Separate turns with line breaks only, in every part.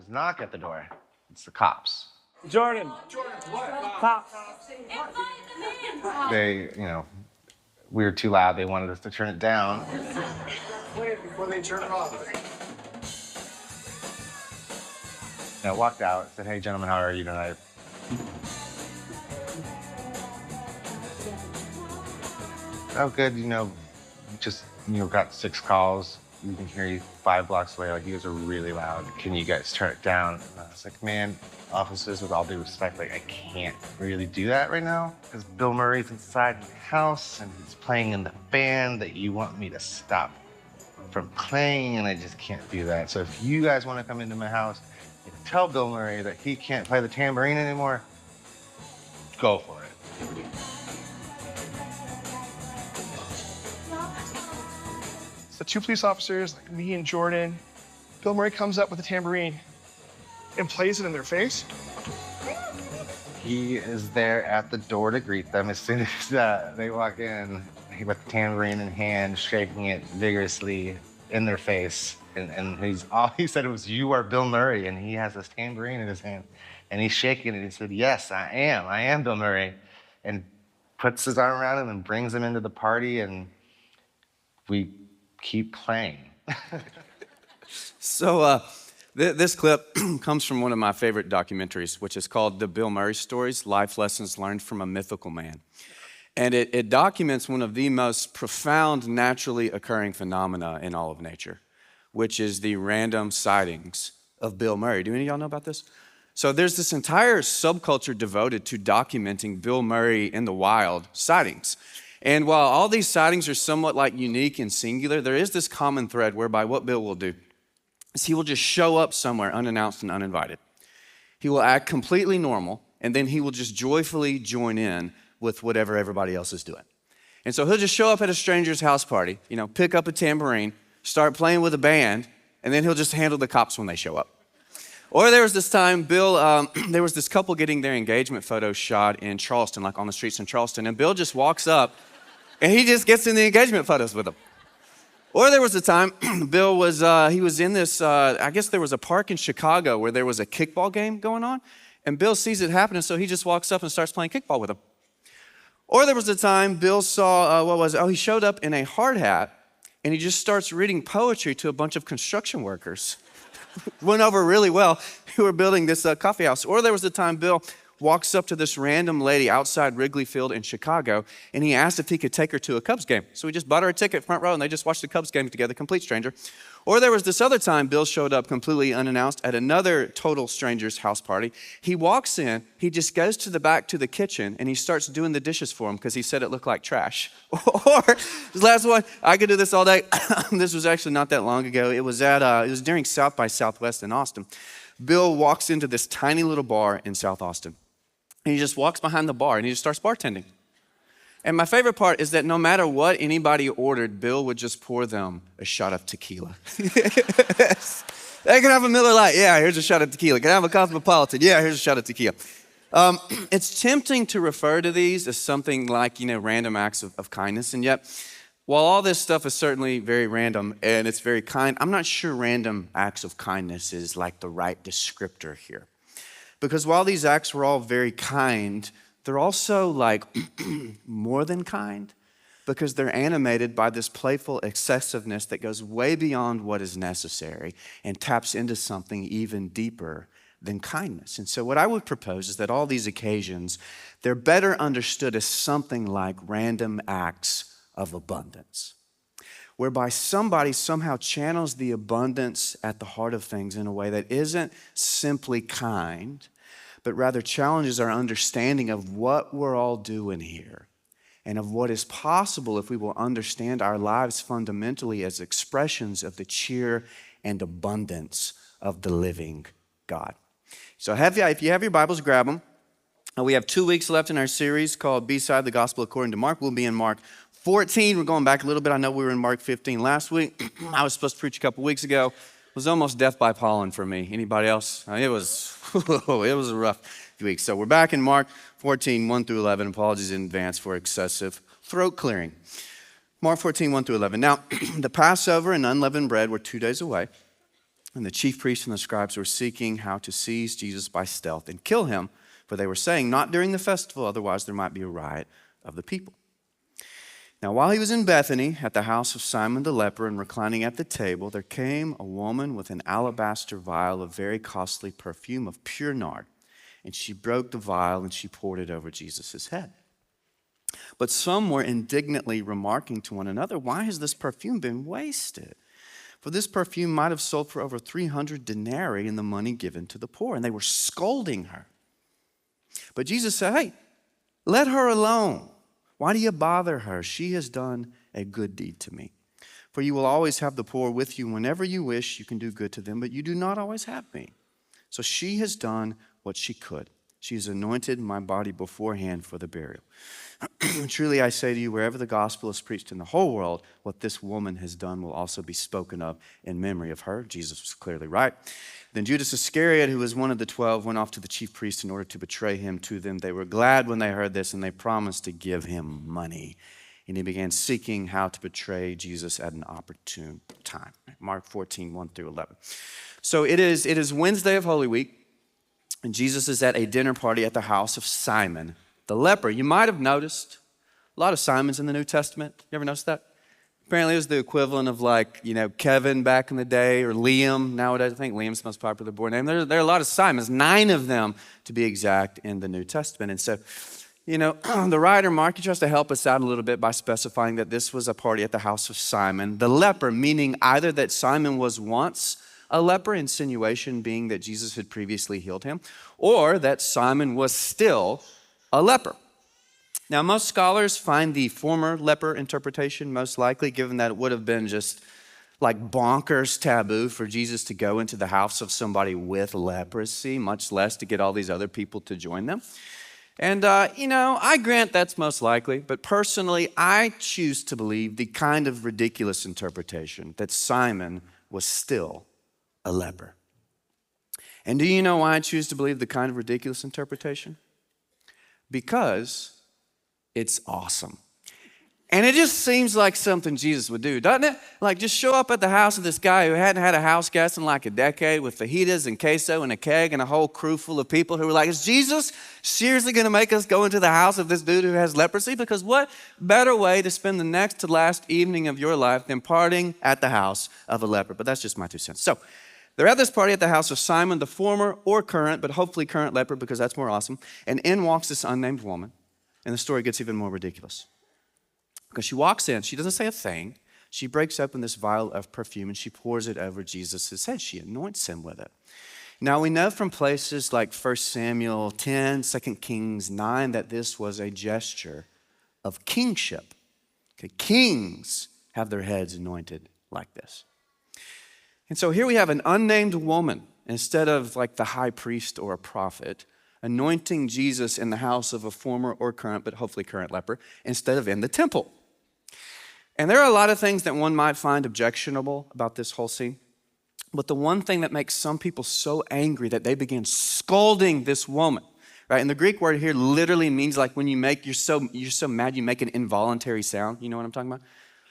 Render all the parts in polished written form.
knock at the door. It's the cops.
Jordan, cops.
They, we were too loud. They wanted us to turn it down.
Wait before they turn it off.
I walked out, said, "Hey, gentlemen, how are you tonight?" Oh, good. Just got 6 calls. We can hear you 5 blocks away. Like, you guys are really loud. Can you guys turn it down? And I was like, man, officers, with all due respect, like, I can't really do that right now because Bill Murray's inside my house and he's playing in the band that you want me to stop from playing, and I just can't do that. So if you guys want to come into my house and tell Bill Murray that he can't play the tambourine anymore, go for it.
So 2 police officers, like me and Jordan, Bill Murray comes up with a tambourine and plays it in their face.
He is there at the door to greet them as soon as they walk in, with the tambourine in hand, shaking it vigorously in their face. And all he said was, "You are Bill Murray," and he has this tambourine in his hand, and he's shaking it. He said, "Yes, I am Bill Murray," and puts his arm around him and brings him into the party, and we keep playing.
So this clip comes from one of my favorite documentaries, which is called The Bill Murray Stories, Life Lessons Learned from a Mythical Man. And it documents one of the most profound naturally occurring phenomena in all of nature, which is the random sightings of Bill Murray. Do any of y'all know about this? So there's this entire subculture devoted to documenting Bill Murray in the wild sightings. And while all these sightings are somewhat like unique and singular, there is this common thread whereby what Bill will do is he will just show up somewhere unannounced and uninvited. He will act completely normal, and then he will just joyfully join in with whatever everybody else is doing. And so he'll just show up at a stranger's house party, pick up a tambourine, start playing with a band, and then he'll just handle the cops when they show up. Or there was this time, Bill, there was this couple getting their engagement photos shot in Charleston, like on the streets in Charleston, and Bill just walks up and he just gets in the engagement photos with them. Or there was a time, Bill was, he was in this, I guess there was a park in Chicago where there was a kickball game going on, and Bill sees it happening, so he just walks up and starts playing kickball with them. Or there was a time Bill saw, he showed up in a hard hat, and he just starts reading poetry to a bunch of construction workers. Went over really well, who were building this coffee house. Or there was a time Bill walks up to this random lady outside Wrigley Field in Chicago, and he asked if he could take her to a Cubs game. So he just bought her a ticket front row, and they just watched the Cubs game together, complete stranger. Or there was this other time Bill showed up completely unannounced at another total stranger's house party. He walks in, he just goes to the back to the kitchen, and he starts doing the dishes for him because he said it looked like trash. Or this last one, I could do this all day. This was actually not that long ago. It was during South by Southwest in Austin. Bill walks into this tiny little bar in South Austin. And he just walks behind the bar and he just starts bartending. And my favorite part is that no matter what anybody ordered, Bill would just pour them a shot of tequila. Yes. They can have a Miller Lite. Yeah, here's a shot of tequila. Can I have a Cosmopolitan? Yeah, here's a shot of tequila. It's tempting to refer to these as something like, random acts of kindness. And yet, while all this stuff is certainly very random and it's very kind, I'm not sure random acts of kindness is like the right descriptor here. Because while these acts were all very kind, they're also like more than kind, because they're animated by this playful excessiveness that goes way beyond what is necessary and taps into something even deeper than kindness. And so what I would propose is that all these occasions, they're better understood as something like random acts of abundance, whereby somebody somehow channels the abundance at the heart of things in a way that isn't simply kind, but rather challenges our understanding of what we're all doing here and of what is possible if we will understand our lives fundamentally as expressions of the cheer and abundance of the living God. So if you have your Bibles, grab them. We have 2 weeks left in our series called Beside the Gospel According to Mark. We'll be in Mark 14. We're going back a little bit. I know we were in Mark 15 last week. I was supposed to preach a couple weeks ago. It was almost death by pollen for me. Anybody else? It was a rough few weeks. So we're back in Mark 14, 1 through 11. Apologies in advance for excessive throat clearing. Mark 14, 1 through 11. Now, the Passover and unleavened bread were 2 days away. And the chief priests and the scribes were seeking how to seize Jesus by stealth and kill him, for they were saying, not during the festival, otherwise there might be a riot of the people. Now, while he was in Bethany at the house of Simon the leper and reclining at the table, there came a woman with an alabaster vial of very costly perfume of pure nard. And she broke the vial and she poured it over Jesus' head. But some were indignantly remarking to one another, why has this perfume been wasted? For this perfume might have sold for over 300 denarii in the money given to the poor. And they were scolding her. But Jesus said, hey, let her alone. Why do you bother her? She has done a good deed to me. For you will always have the poor with you. Whenever you wish, you can do good to them, but you do not always have me. So she has done what she could. She has anointed my body beforehand for the burial. Truly I say to you, wherever the gospel is preached in the whole world, what this woman has done will also be spoken of in memory of her. Jesus was clearly right. Then Judas Iscariot, who was one of the 12, went off to the chief priests in order to betray him to them. They were glad when they heard this, and they promised to give him money. And he began seeking how to betray Jesus at an opportune time. Mark 14, 1 through 11. So it is Wednesday of Holy Week, and Jesus is at a dinner party at the house of Simon the leper. You might have noticed a lot of Simons in the New Testament. You ever noticed that? Apparently it was the equivalent of Kevin back in the day, or Liam nowadays. I think Liam's the most popular boy name. There are a lot of Simons, 9 of them to be exact in the New Testament. And so, the writer Mark, he tries to help us out a little bit by specifying that this was a party at the house of Simon the leper, meaning either that Simon was once a leper, insinuation being that Jesus had previously healed him, or that Simon was still a leper. Now, most scholars find the former leper interpretation most likely, given that it would have been just like bonkers taboo for Jesus to go into the house of somebody with leprosy, much less to get all these other people to join them. And, I grant that's most likely, but personally, I choose to believe the kind of ridiculous interpretation that Simon was still a leper. And do you know why I choose to believe the kind of ridiculous interpretation? Because it's awesome. And it just seems like something Jesus would do, doesn't it? Like just show up at the house of this guy who hadn't had a house guest in like a decade with fajitas and queso and a keg and a whole crew full of people who were like, is Jesus seriously going to make us go into the house of this dude who has leprosy? Because what better way to spend the next to last evening of your life than partying at the house of a leper? But that's just my 2 cents. So they're at this party at the house of Simon, the former or current, but hopefully current leper, because that's more awesome. And in walks this unnamed woman. And the story gets even more ridiculous. Because she walks in, she doesn't say a thing. She breaks open this vial of perfume and she pours it over Jesus' head. She anoints him with it. Now we know from places like 1 Samuel 10, 2 Kings 9, that this was a gesture of kingship. Okay, kings have their heads anointed like this. And so here we have an unnamed woman, instead of like the high priest or a prophet, anointing Jesus in the house of a former or current, but hopefully current leper, instead of in the temple. And there are a lot of things that one might find objectionable about this whole scene. But the one thing that makes some people so angry that they begin scolding this woman, right? And the Greek word here literally means like when you're so mad you make an involuntary sound. You know what I'm talking about?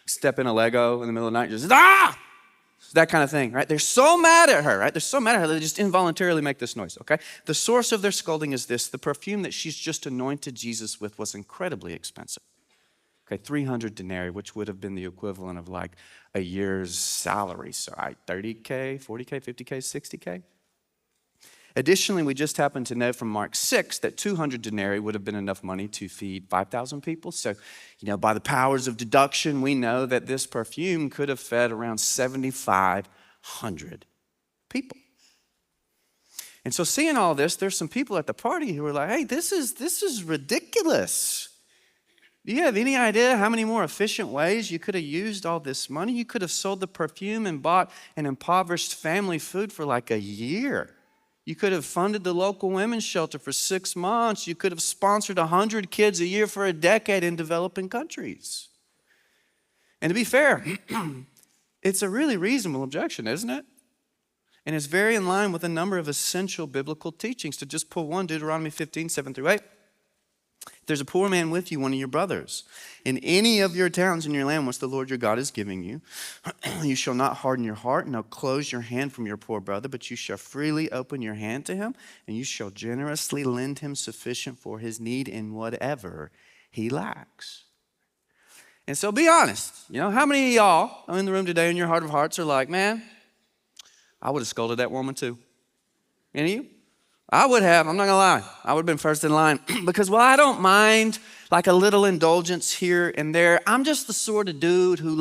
Step in a Lego in the middle of the night, just ah! That kind of thing, right? They're so mad at her, right? They're so mad at her that they just involuntarily make this noise, okay? The source of their scolding is this: the perfume that she's just anointed Jesus with was incredibly expensive. Okay, 300 denarii, which would have been the equivalent of like a year's salary. So 30K, 40K, 50K, 60K. Additionally, we just happen to know from Mark 6 that 200 denarii would have been enough money to feed 5,000 people. So, by the powers of deduction, we know that this perfume could have fed around 7,500 people. And so seeing all this, there's some people at the party who are like, hey, this is ridiculous. Do you have any idea how many more efficient ways you could have used all this money? You could have sold the perfume and bought an impoverished family food for like a year. You could have funded the local women's shelter for 6 months. You could have sponsored 100 kids a year for a decade in developing countries. And to be fair, it's a really reasonable objection, isn't it? And it's very in line with a number of essential biblical teachings. To just pull one, Deuteronomy 15, 7 through 8. If there's a poor man with you, one of your brothers, in any of your towns in your land which the Lord your God is giving you, you shall not harden your heart, nor close your hand from your poor brother, but you shall freely open your hand to him, and you shall generously lend him sufficient for his need in whatever he lacks. And so be honest. How many of y'all are in the room today in your heart of hearts are like, man, I would have scolded that woman too. Any of you? I would have. I'm not going to lie. I would have been first in line. Because while I don't mind like a little indulgence here and there, I'm just the sort of dude who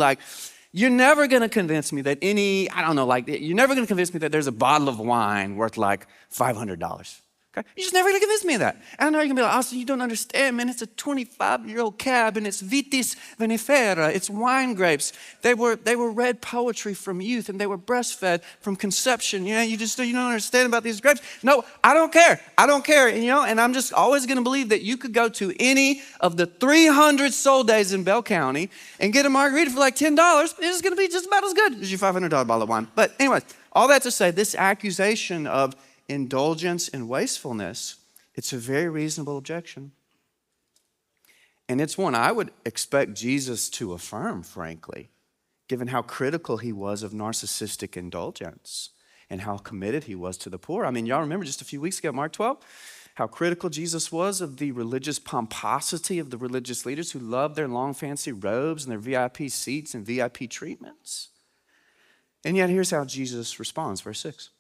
you're never going to convince me that you're never going to convince me that there's a bottle of wine worth like $500. Okay? You're just never going to convince me of that. And I know you're going to be like, Austin, you don't understand, man. It's a 25-year-old cab, and it's vitis vinifera. It's wine grapes. They were read poetry from youth, and they were breastfed from conception. You don't understand about these grapes. No, I don't care. I don't care. And I'm just always going to believe that you could go to any of the 300 soul days in Bell County and get a margarita for like $10. It's going to be just about as good as your $500 bottle of wine. But anyways, all that to say, this accusation of indulgence and wastefulness, it's a very reasonable objection. And it's one I would expect Jesus to affirm, frankly, given how critical he was of narcissistic indulgence and how committed he was to the poor. I mean, y'all remember just a few weeks ago, Mark 12, how critical Jesus was of the religious pomposity of the religious leaders who loved their long fancy robes and their VIP seats and VIP treatments. And yet here's how Jesus responds, verse 6.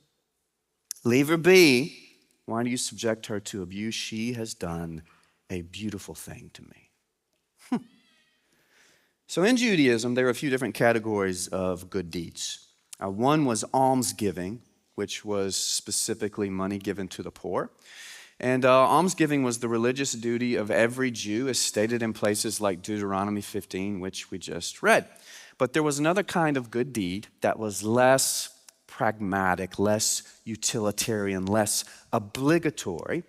Leave her be. Why do you subject her to abuse? She has done a beautiful thing to me. So in Judaism, there are a few different categories of good deeds. One was almsgiving, which was specifically money given to the poor. And almsgiving was the religious duty of every Jew, as stated in places like Deuteronomy 15, which we just read. But there was another kind of good deed that was less pragmatic, less utilitarian, less obligatory,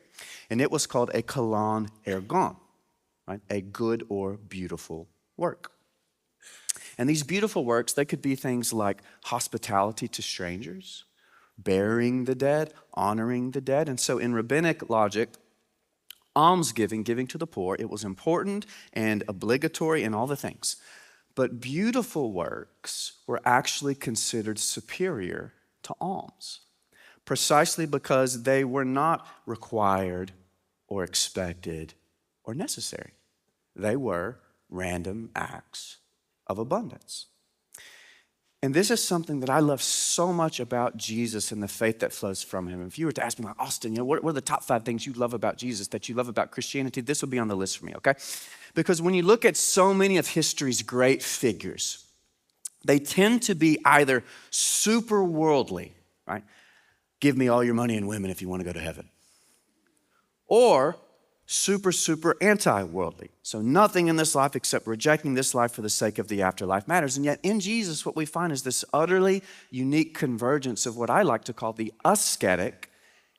and it was called a kalon ergon, right? A good or beautiful work. And these beautiful works, they could be things like hospitality to strangers, burying the dead, honoring the dead. And so in rabbinic logic, almsgiving, giving to the poor, it was important and obligatory and all the things. But beautiful works were actually considered superior to alms, precisely because they were not required or expected or necessary. They were random acts of abundance. And this is something that I love so much about Jesus and the faith that flows from him. If you were to ask me, like, Austin, what are the top 5 things you love about Jesus, that you love about Christianity? This would be on the list for me, okay? Because when you look at so many of history's great figures, they tend to be either super worldly, right? Give me all your money and women if you want to go to heaven. Or super anti-worldly. So nothing in this life except rejecting this life for the sake of the afterlife matters. And yet in Jesus, what we find is this utterly unique convergence of what I like to call the ascetic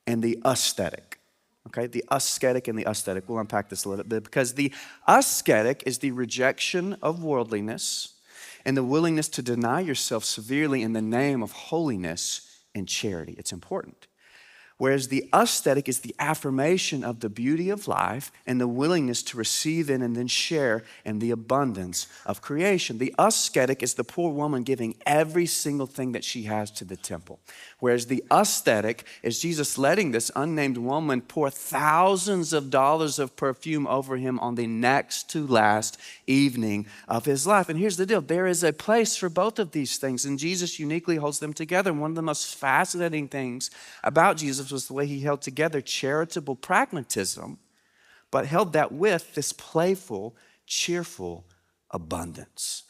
and the aesthetic. Okay, the ascetic and the aesthetic. We'll unpack this a little bit because the ascetic is the rejection of worldliness and the willingness to deny yourself severely in the name of holiness and charity. It's important. Whereas the aesthetic is the affirmation of the beauty of life and the willingness to receive in and then share in the abundance of creation. The ascetic is the poor woman giving every single thing that she has to the temple. Whereas the aesthetic is Jesus letting this unnamed woman pour thousands of dollars of perfume over him on the next to last evening of his life. And here's the deal. There is a place for both of these things, and Jesus uniquely holds them together. And one of the most fascinating things about Jesus was the way he held together charitable pragmatism, but held that with this playful, cheerful abundance.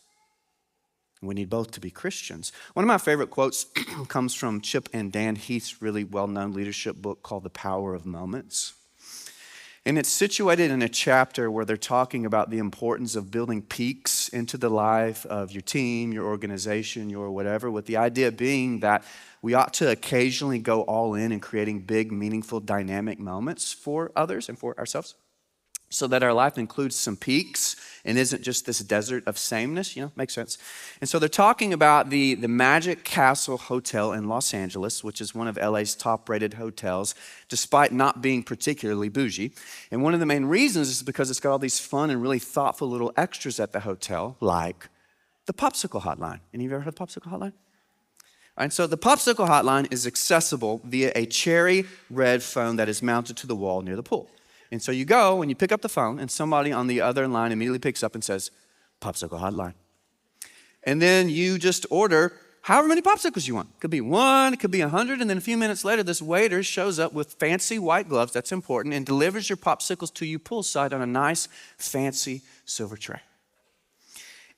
We need both to be Christians. One of my favorite quotes comes from Chip and Dan Heath's really well-known leadership book called The Power of Moments. And it's situated in a chapter where they're talking about the importance of building peaks into the life of your team, your organization, your whatever, with the idea being that we ought to occasionally go all in creating big, meaningful, dynamic moments for others and for ourselves. so that our life includes some peaks and isn't just this desert of sameness, makes sense. And so they're talking about the Magic Castle Hotel in Los Angeles, which is one of LA's top-rated hotels, despite not being particularly bougie. And one of the main reasons is because it's got all these fun and really thoughtful little extras at the hotel, like the popsicle hotline. Any of you ever heard of the popsicle hotline? And so the popsicle hotline is accessible via a cherry red phone that is mounted to the wall near the pool. And so you go and you pick up the phone and somebody on the other line immediately picks up and says, popsicle hotline. And then you just order however many popsicles you want. It could be 1, it could be 100, and then a few minutes later, this waiter shows up with fancy white gloves, that's important, and delivers your popsicles to you poolside on a nice, fancy silver tray.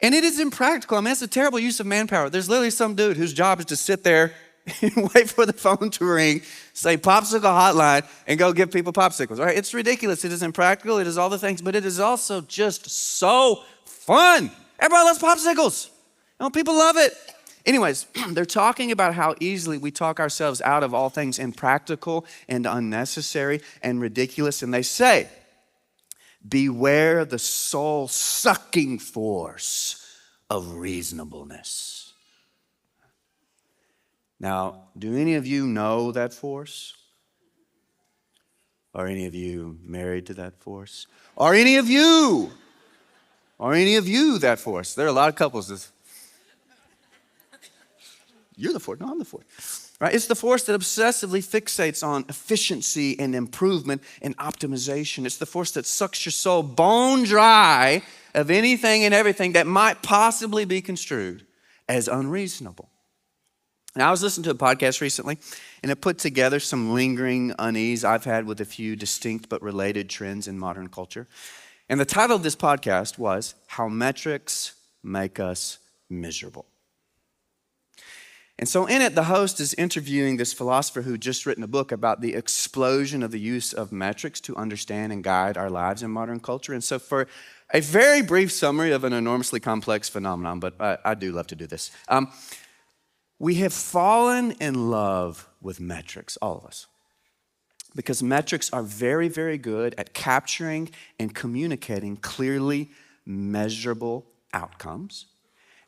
And it is impractical. I mean, it's a terrible use of manpower. There's literally some dude whose job is to sit there and wait for the phone to ring, say popsicle hotline, and go give people popsicles, right? It's ridiculous. It is impractical. It is all the things, but it is also just so fun. Everybody loves popsicles. People love it. Anyways, they're talking about how easily we talk ourselves out of all things impractical and unnecessary and ridiculous, and they say, beware the soul-sucking force of reasonableness. Now, do any of you know that force? Are any of you married to that force? Are any of you that force? There are a lot of couples. You're the force. No, I'm the force. Right? It's the force that obsessively fixates on efficiency and improvement and optimization. It's the force that sucks your soul bone dry of anything and everything that might possibly be construed as unreasonable. Now, I was listening to a podcast recently, and it put together some lingering unease I've had with a few distinct but related trends in modern culture. And the title of this podcast was, How Metrics Make Us Miserable. And so in it, the host is interviewing this philosopher who just written a book about the explosion of the use of metrics to understand and guide our lives in modern culture. And so for a very brief summary of an enormously complex phenomenon, but I do love to do this. We have fallen in love with metrics, all of us, because metrics are very, very good at capturing and communicating clearly measurable outcomes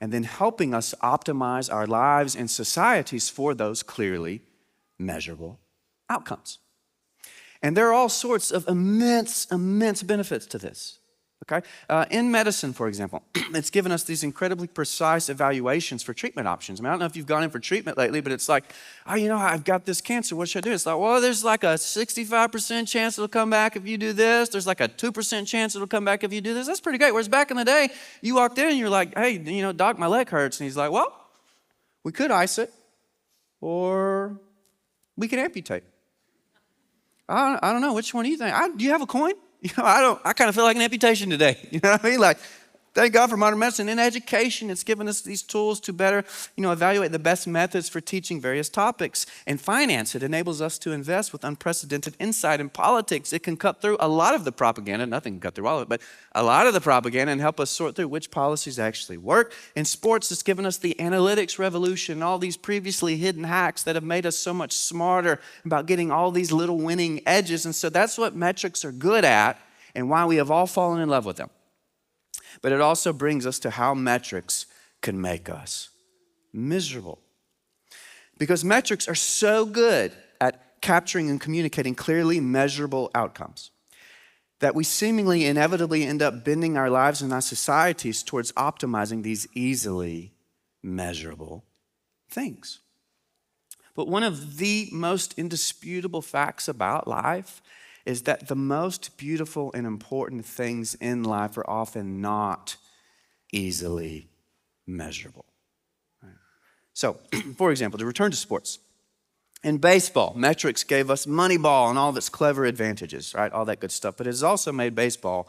and then helping us optimize our lives and societies for those clearly measurable outcomes. And there are all sorts of immense benefits to this. Okay? In medicine, for example, it's given us these incredibly precise evaluations for treatment options. I mean, I don't know if you've gone in for treatment lately, but it's like, I've got this cancer. What should I do? It's like, well, there's like a 65% chance it'll come back if you do this. There's like a 2% chance it'll come back if you do this. That's pretty great. Whereas back in the day, you walked in and you're like, hey, doc, my leg hurts. And he's like, well, we could ice it or we could amputate. I don't know. Which one do you think? Do you have a coin? I kind of feel like an amputation today. You know what I mean? Like, thank God for modern medicine. In education, it's given us these tools to better, evaluate the best methods for teaching various topics. In finance, it enables us to invest with unprecedented insight. In politics, it can cut through a lot of the propaganda. Nothing can cut through all of it, but a lot of the propaganda and help us sort through which policies actually work. In sports, it's given us the analytics revolution, all these previously hidden hacks that have made us so much smarter about getting all these little winning edges. And so that's what metrics are good at and why we have all fallen in love with them. But it also brings us to how metrics can make us miserable. Because metrics are so good at capturing and communicating clearly measurable outcomes that we seemingly inevitably end up bending our lives and our societies towards optimizing these easily measurable things. But one of the most indisputable facts about life is that the most beautiful and important things in life are often not easily measurable. Right? So, for example, to return to sports. In baseball, metrics gave us Moneyball and all of its clever advantages, right? All that good stuff. But it has also made baseball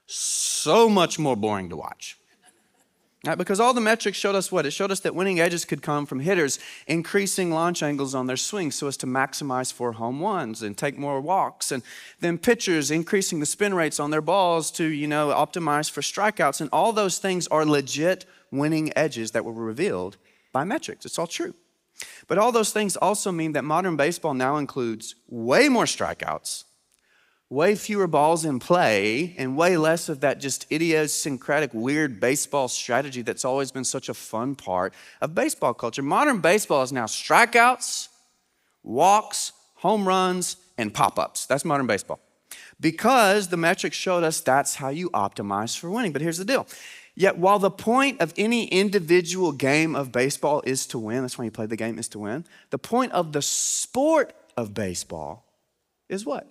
so much more boring to watch. Right? Because all the metrics showed us what? It showed us that winning edges could come from hitters increasing launch angles on their swings so as to maximize for home runs and take more walks. And then pitchers increasing the spin rates on their balls to, optimize for strikeouts. And all those things are legit winning edges that were revealed by metrics. It's all true. But all those things also mean that modern baseball now includes way more strikeouts, way fewer balls in play, and way less of that just idiosyncratic, weird baseball strategy that's always been such a fun part of baseball culture. Modern baseball is now strikeouts, walks, home runs, and pop-ups. That's modern baseball. Because the metrics showed us that's how you optimize for winning. But here's the deal. Yet while the point of any individual game of baseball is to win, that's why you play the game, is to win, the point of the sport of baseball is what?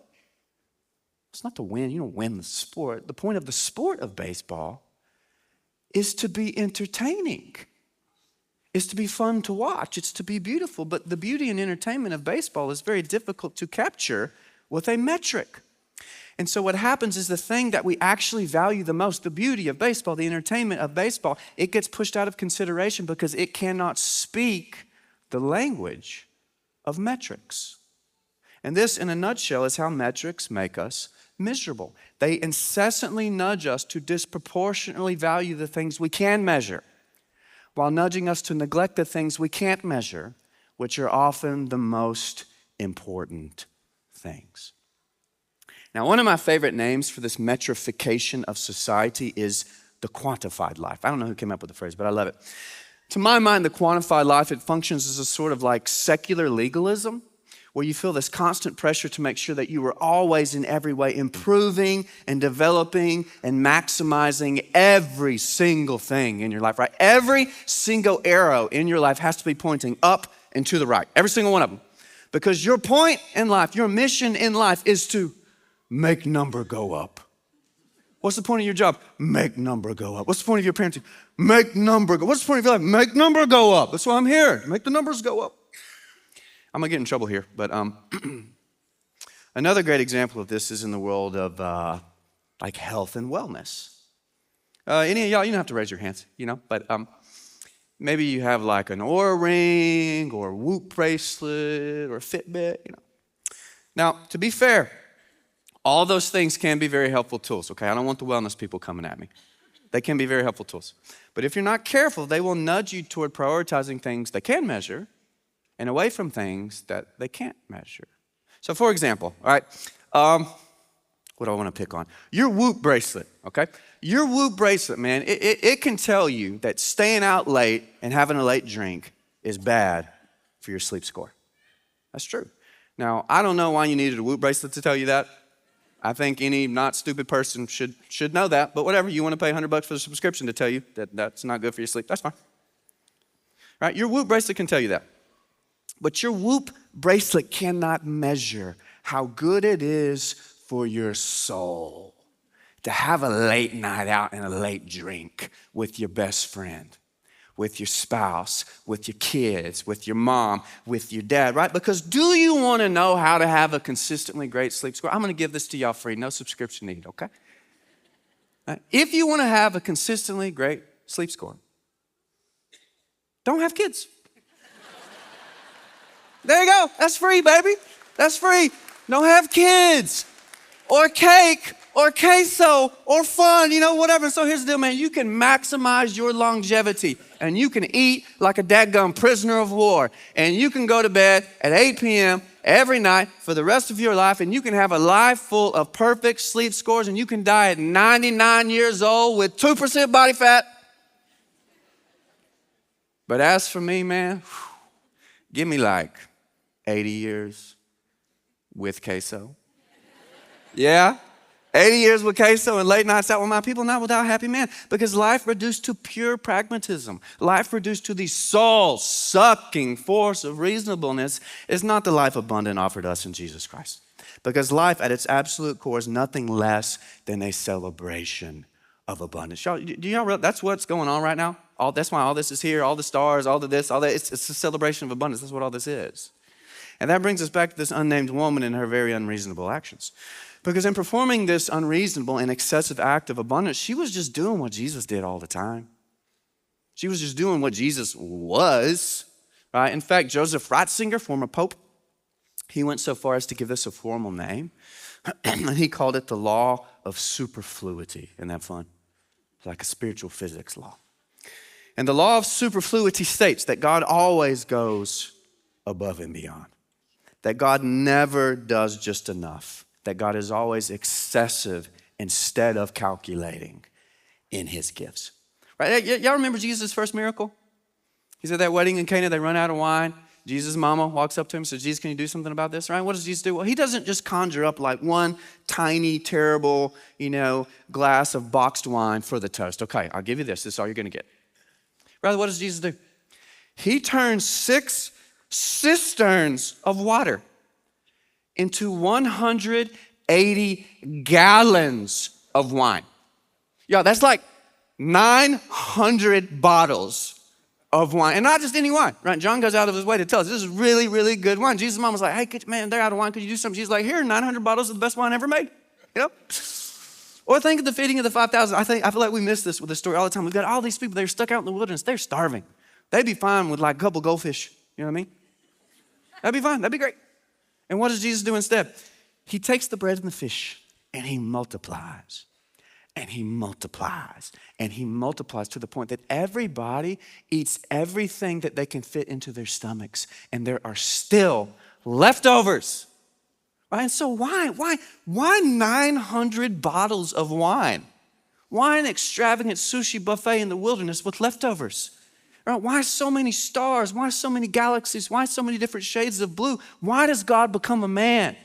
It's not to win. You don't win the sport. The point of the sport of baseball is to be entertaining. It's to be fun to watch. It's to be beautiful. But the beauty and entertainment of baseball is very difficult to capture with a metric. And so what happens is the thing that we actually value the most, the beauty of baseball, the entertainment of baseball, it gets pushed out of consideration because it cannot speak the language of metrics. And this, in a nutshell, is how metrics make us miserable. They incessantly nudge us to disproportionately value the things we can measure, while nudging us to neglect the things we can't measure, which are often the most important things. Now, one of my favorite names for this metrification of society is the quantified life. I don't know who came up with the phrase, but I love it. To my mind, the quantified life, it functions as a sort of like secular legalism, where you feel this constant pressure to make sure that you are always in every way improving and developing and maximizing every single thing in your life, right? Every single arrow in your life has to be pointing up and to the right, every single one of them. Because your point in life, your mission in life is to make number go up. What's the point of your job? Make number go up. What's the point of your parenting? Make number go up. What's the point of your life? Make number go up. That's why I'm here, make the numbers go up. I'm gonna get in trouble here, but another great example of this is in the world of like health and wellness. Any of y'all, you don't have to raise your hands, but maybe you have like an Oura ring or a Whoop bracelet or a Fitbit, Now, to be fair, all those things can be very helpful tools, okay? I don't want the wellness people coming at me. They can be very helpful tools. But if you're not careful, they will nudge you toward prioritizing things they can measure and away from things that they can't measure. So for example, all right, what do I want to pick on? Your Whoop bracelet, okay? Your Whoop bracelet, man, it can tell you that staying out late and having a late drink is bad for your sleep score. That's true. Now, I don't know why you needed a Whoop bracelet to tell you that. I think any not stupid person should know that, but whatever, you want to pay $100 for the subscription to tell you that that's not good for your sleep, that's fine. Right? Your Whoop bracelet can tell you that. But your Whoop bracelet cannot measure how good it is for your soul to have a late night out and a late drink with your best friend, with your spouse, with your kids, with your mom, with your dad, right? Because do you want to know how to have a consistently great sleep score? I'm going to give this to y'all free, no subscription needed, okay? Right? If you want to have a consistently great sleep score, don't have kids. There you go. That's free, baby. That's free. Don't have kids or cake or queso or fun, whatever. So here's the deal, man. You can maximize your longevity and you can eat like a dadgum prisoner of war and you can go to bed at 8 p.m. every night for the rest of your life and you can have a life full of perfect sleep scores and you can die at 99 years old with 2% body fat. But as for me, man, give me like 80 years with queso. Yeah, 80 years with queso and late nights out with my people, not without happy man. Because life reduced to pure pragmatism, life reduced to the soul-sucking force of reasonableness is not the life abundant offered us in Jesus Christ. Because life at its absolute core is nothing less than a celebration of abundance. Y'all, do y'all realize that's what's going on right now? That's why all this is here, all the stars, all the this, all that. It's a celebration of abundance. That's what all this is. And that brings us back to this unnamed woman and her very unreasonable actions. Because in performing this unreasonable and excessive act of abundance, she was just doing what Jesus did all the time. She was just doing what Jesus was, right? In fact, Joseph Ratzinger, former pope, he went so far as to give this a formal name. And he called it the law of superfluity. Isn't that fun? It's like a spiritual physics law. And the law of superfluity states that God always goes above and beyond. That God never does just enough. that God is always excessive instead of calculating in his gifts. Right? Y'all remember Jesus' first miracle? He's at that wedding in Cana, they run out of wine. Jesus' mama walks up to him and says, Jesus, can you do something about this? Right? What does Jesus do? Well, he doesn't just conjure up like one tiny, terrible, glass of boxed wine for the toast. Okay, I'll give you this. This is all you're going to get. Rather, what does Jesus do? He turns 6 cisterns of water into 180 gallons of wine. Yeah, that's like 900 bottles of wine, and not just any wine, right? John goes out of his way to tell us this is really, really good wine. Jesus' mom was like, hey, man, they're out of wine. Could you do something? She's like, here, 900 bottles of the best wine ever made. Or think of the feeding of the 5,000. I feel like we miss this with the story all the time. We've got all these people, they're stuck out in the wilderness. They're starving. They'd be fine with like a couple goldfish. You know what I mean? That'd be fine. That'd be great. And what does Jesus do instead? He takes the bread and the fish and he multiplies. And he multiplies, and he multiplies to the point that everybody eats everything that they can fit into their stomachs, and there are still leftovers. Right? And so why 900 bottles of wine? Why an extravagant sushi buffet in the wilderness with leftovers? Right? Why so many stars? Why so many galaxies? Why so many different shades of blue? Why does God become a man?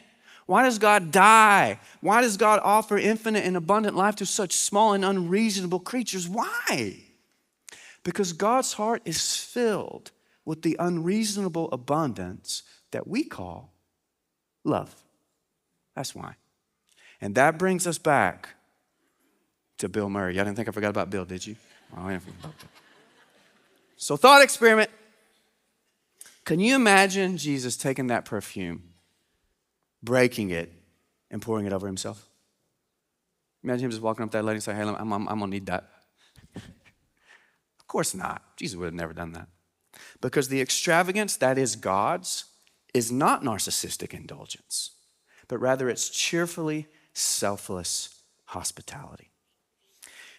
Why does God die? Why does God offer infinite and abundant life to such small and unreasonable creatures? Why? Because God's heart is filled with the unreasonable abundance that we call love. That's why. And that brings us back to Bill Murray. Y'all didn't think I forgot about Bill, did you? Oh, I didn't forget about Bill. So thought experiment. Can you imagine Jesus taking that perfume, breaking it, and pouring it over himself? Imagine him just walking up to that lady and saying, hey, I'm going to need that. Of course not. Jesus would have never done that. Because the extravagance that is God's is not narcissistic indulgence, but rather it's cheerfully selfless hospitality.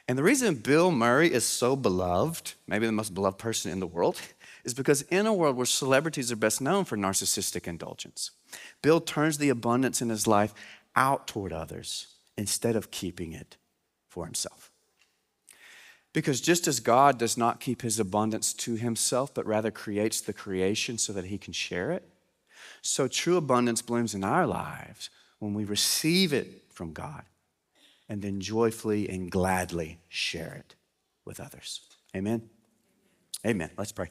And the reason Bill Murray is so beloved, maybe the most beloved person in the world, is because in a world where celebrities are best known for narcissistic indulgence, Bill turns the abundance in his life out toward others instead of keeping it for himself. Because just as God does not keep his abundance to himself, but rather creates the creation so that he can share it, so true abundance blooms in our lives when we receive it from God and then joyfully and gladly share it with others. Amen? Amen. Let's pray.